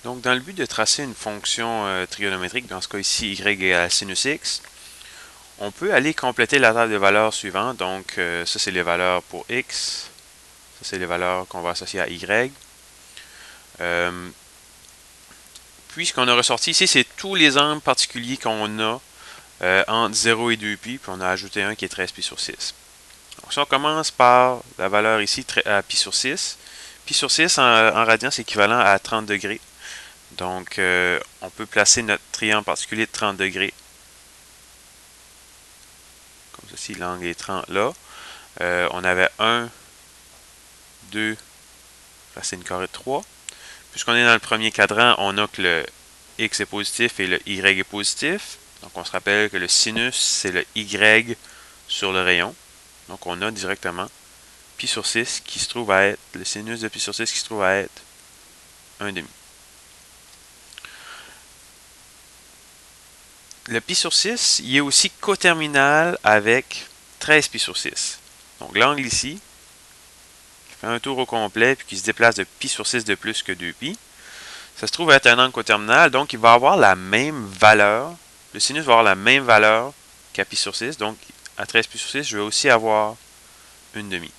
Donc, dans le but de tracer une fonction trigonométrique, dans ce cas ici, y égale sinus x, on peut aller compléter la table de valeurs suivante. Donc, ça, c'est les valeurs pour x. Ça, c'est les valeurs qu'on va associer à y. Puis, ce qu'on a ressorti ici, c'est tous les angles particuliers qu'on a entre 0 et 2π, puis on a ajouté un qui est 13π sur 6. Donc, si on commence par la valeur ici, π sur 6, π sur 6 en radian, c'est équivalent à 30 degrés. Donc, on peut placer notre triangle particulier de 30 degrés. Comme ceci, l'angle est 30 là. On avait 1, 2, racine carrée de 3. Puisqu'on est dans le premier cadran, on a que le x est positif et le y est positif. Donc, on se rappelle que le sinus, c'est le y sur le rayon. Donc, on a directement π sur 6 qui se trouve à être, le sinus de π sur 6 qui se trouve à être 1,5. Le π sur 6, il est aussi coterminal avec 13 π sur 6. Donc, l'angle ici, qui fait un tour au complet puis qui se déplace de π sur 6 de plus que 2π, ça se trouve être un angle coterminal, donc il va avoir la même valeur. Le sinus va avoir la même valeur qu'à π sur 6. Donc, à 13 π sur 6, je vais aussi avoir 1,5.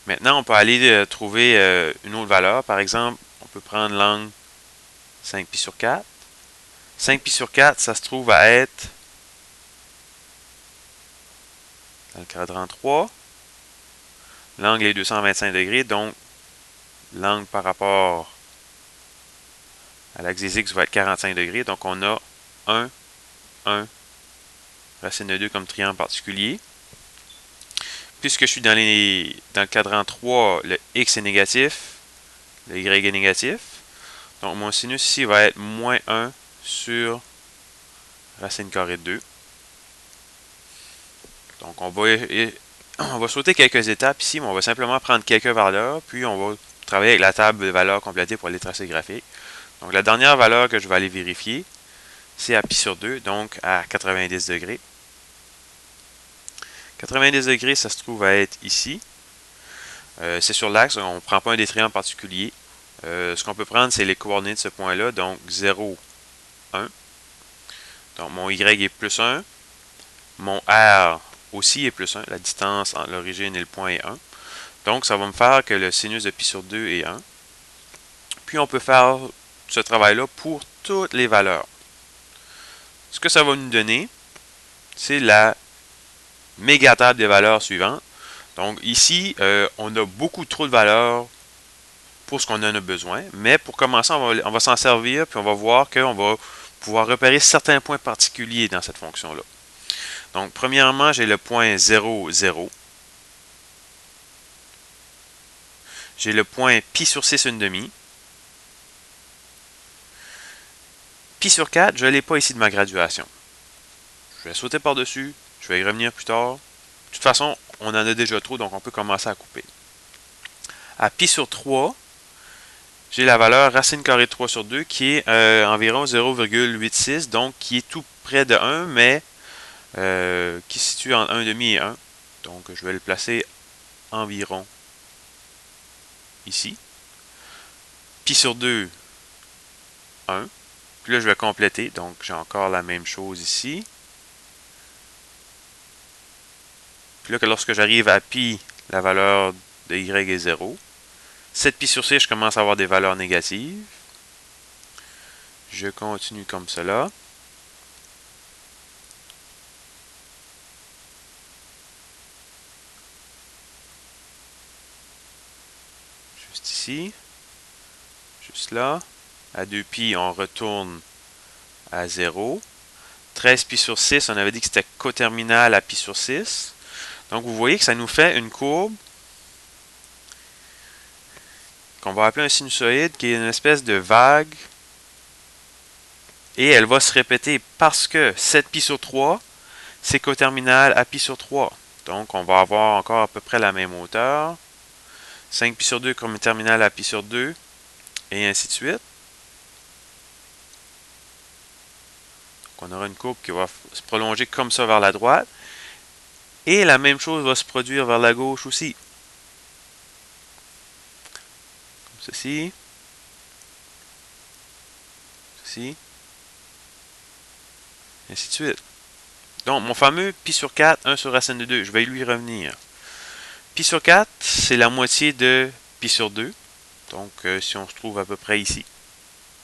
Maintenant, on peut aller trouver une autre valeur. Par exemple, on peut prendre l'angle 5π sur 4. 5π sur 4, ça se trouve à être dans le cadran 3. L'angle est 225 degrés, donc l'angle par rapport à l'axe des x va être 45 degrés. Donc, on a 1, 1, racine de 2 comme triangle particulier. Puisque je suis dans le cadran 3, le x est négatif, le y est négatif. Donc, mon sinus ici va être moins 1 sur racine carrée de 2. Donc, on va sauter quelques étapes ici, mais on va simplement prendre quelques valeurs, puis on va travailler avec la table de valeurs complétée pour les tracés graphiques. Donc, la dernière valeur que je vais aller vérifier, c'est à π sur 2, donc à 90 degrés. 90 degrés, ça se trouve à être ici. C'est sur l'axe, on ne prend pas un des triangles particulier. Ce qu'on peut prendre, c'est les coordonnées de ce point-là, donc 0, 1. Donc, mon y est plus 1. Mon r aussi est plus 1. La distance entre l'origine et le point est 1. Donc, ça va me faire que le sinus de π sur 2 est 1. Puis, on peut faire ce travail-là pour toutes les valeurs. Ce que ça va nous donner, c'est la méga table des valeurs suivantes. Donc, ici, on a beaucoup trop de valeurs pour ce qu'on en a besoin. Mais pour commencer, on va s'en servir, puis on va voir qu'on va pouvoir repérer certains points particuliers dans cette fonction-là. Donc, premièrement, j'ai le point 0, 0. J'ai le point π sur 6, 1/2. Π sur 4, je ne l'ai pas ici de ma graduation. Je vais sauter par-dessus, je vais y revenir plus tard. De toute façon, on en a déjà trop, donc on peut commencer à couper. À π sur 3, j'ai la valeur racine carrée de 3 sur 2 qui est environ 0,86, donc qui est tout près de 1, mais qui se situe entre 1,5 et 1. Donc, je vais le placer environ ici. Π sur 2, 1. Puis là, je vais compléter. Donc, j'ai encore la même chose ici. Puis là, lorsque j'arrive à π, la valeur de y est 0. 7π sur 6, je commence à avoir des valeurs négatives. Je continue comme cela. Juste ici. Juste là. À 2π, on retourne à 0. 13π sur 6, on avait dit que c'était coterminal à π sur 6. Donc, vous voyez que ça nous fait une courbe qu'on va appeler un sinusoïde, qui est une espèce de vague. Et elle va se répéter parce que 7π sur 3, c'est coterminal à π sur 3. Donc, on va avoir encore à peu près la même hauteur. 5π sur 2 coterminal à π sur 2, et ainsi de suite. Donc, on aura une courbe qui va se prolonger comme ça vers la droite. Et la même chose va se produire vers la gauche aussi. Comme ceci. ici, et ainsi de suite. Donc, mon fameux pi sur 4, 1 sur racine de 2, je vais lui revenir. Pi sur 4, c'est la moitié de pi sur 2. Donc, si on se trouve à peu près ici,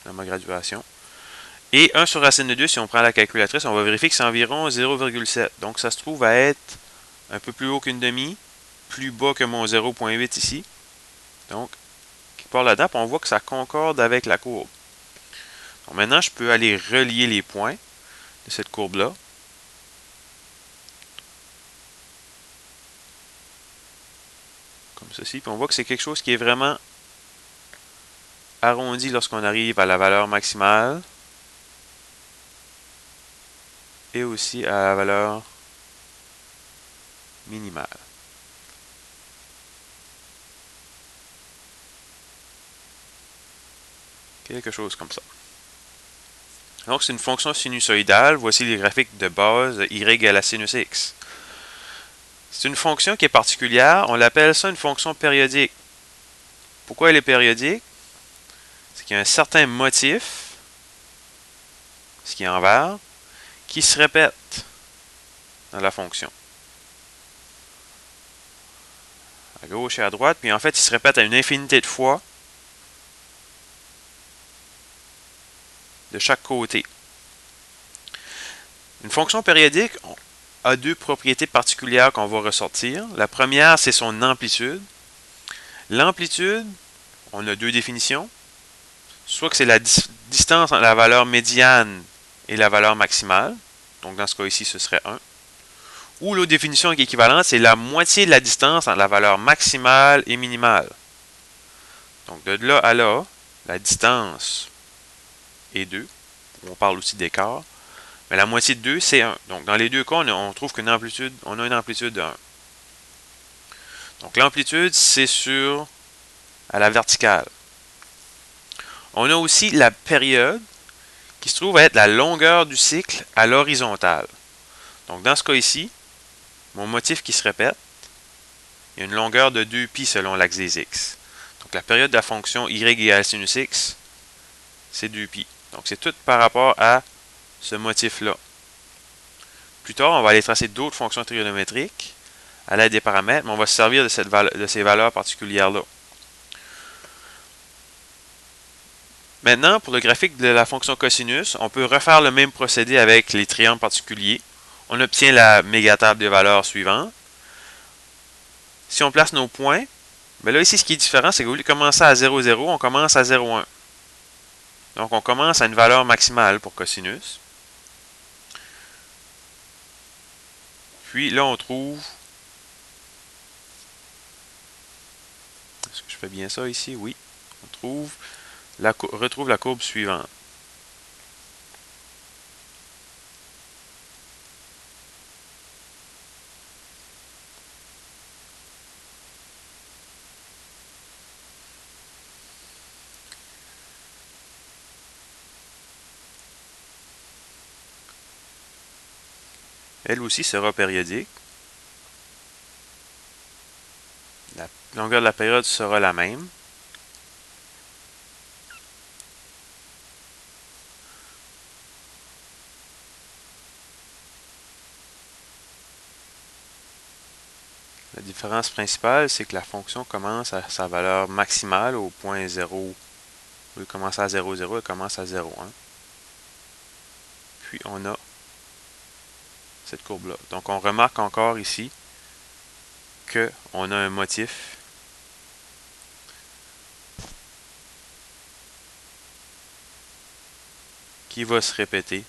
dans ma graduation. Et 1 sur racine de 2, si on prend la calculatrice, on va vérifier que c'est environ 0,7. Donc, ça se trouve à être un peu plus haut qu'une demi, plus bas que mon 0,8 ici. Donc, quelque part là-dedans, on voit que ça concorde avec la courbe. Donc, maintenant, je peux aller relier les points de cette courbe-là. Comme ceci. Puis on voit que c'est quelque chose qui est vraiment arrondi lorsqu'on arrive à la valeur maximale. Et aussi à la valeur minimale. Quelque chose comme ça. Donc, c'est une fonction sinusoïdale. Voici les graphiques de base y égale à sinus x. C'est une fonction qui est particulière. On l'appelle ça une fonction périodique. Pourquoi elle est périodique? C'est qu'il y a un certain motif, ce qui est en vert, qui se répète dans la fonction. À gauche et à droite. Puis en fait, il se répète à une infinité de fois de chaque côté. Une fonction périodique a deux propriétés particulières qu'on va ressortir. La première, c'est son amplitude. L'amplitude, on a deux définitions. Soit que c'est la distance entre la valeur médiane et la valeur maximale. Donc dans ce cas ici, ce serait 1. Ou l'autre définition qui est équivalente, c'est la moitié de la distance entre la valeur maximale et minimale. Donc de là à là, la distance est 2. On parle aussi d'écart. Mais la moitié de 2, c'est 1. Donc, dans les deux cas, on trouve qu'on a une amplitude de 1. Donc, l'amplitude, c'est à la verticale. On a aussi la période, qui se trouve à être la longueur du cycle à l'horizontale. Donc, dans ce cas ici, mon motif qui se répète, il y a une longueur de 2π selon l'axe des x. Donc, la période de la fonction y égale sinus x, c'est 2π. Donc, c'est tout par rapport à ce motif-là. Plus tard, on va aller tracer d'autres fonctions trigonométriques à l'aide des paramètres, mais on va se servir de ces valeurs particulières-là. Maintenant, pour le graphique de la fonction cosinus, on peut refaire le même procédé avec les triangles particuliers. On obtient la mégatable des valeurs suivantes. Si on place nos points, bien là, ici, ce qui est différent, c'est qu'au lieu de commencer à 0, 0, on commence à 0, 1. Donc, on commence à une valeur maximale pour cosinus. Puis là, on trouve... Est-ce que je fais bien ça ici? Oui. On retrouve la courbe suivante. Elle aussi sera périodique. La longueur de la période sera la même. La différence principale, c'est que la fonction commence à sa valeur maximale au point 0. Elle commence à 0, 0, elle commence à 0, 1. Puis on a cette courbe-là. Donc on remarque encore ici qu'on a un motif qui va se répéter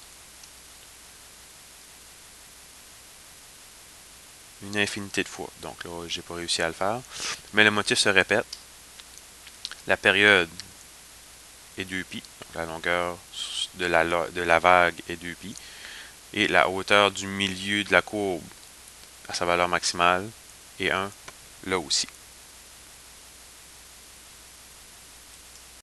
une infinité de fois. Donc là, j'ai pas réussi à le faire. Mais le motif se répète. La période est 2π. Donc la longueur de la vague est 2π. Et la hauteur du milieu de la courbe à sa valeur maximale est 1 là aussi.